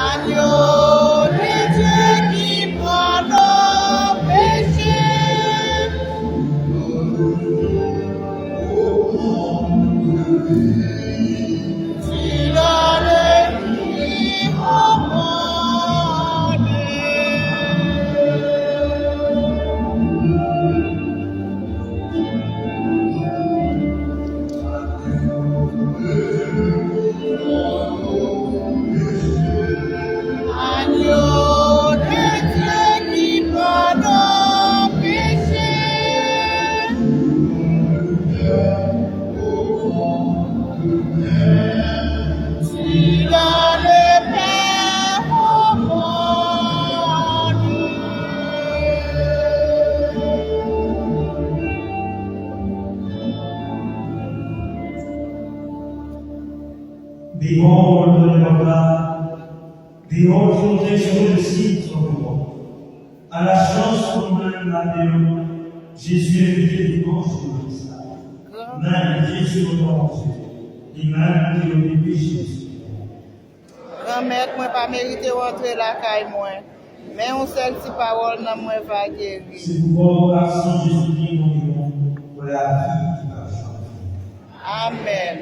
Agneau de Dieu qui prend nos péchés. Tu donnes vie au monde. Agneau de Dieu qui prend nos péchés. Tu donnes paix au monde. Behold the Lamb of God. Behold son déjeuner de cire sur le monde. À la chance qu'on donne la déo, Jésus est venu dimanche sur le Christ. Même Jésus au danger. Et même qui au début Jésus. Grand-mère, moi pas mérité rentrer la caille moi. Mais on seul si parole dans moi va guérir. C'est pour action Jésus-Christ nous pour la vie qui va changer. Amen.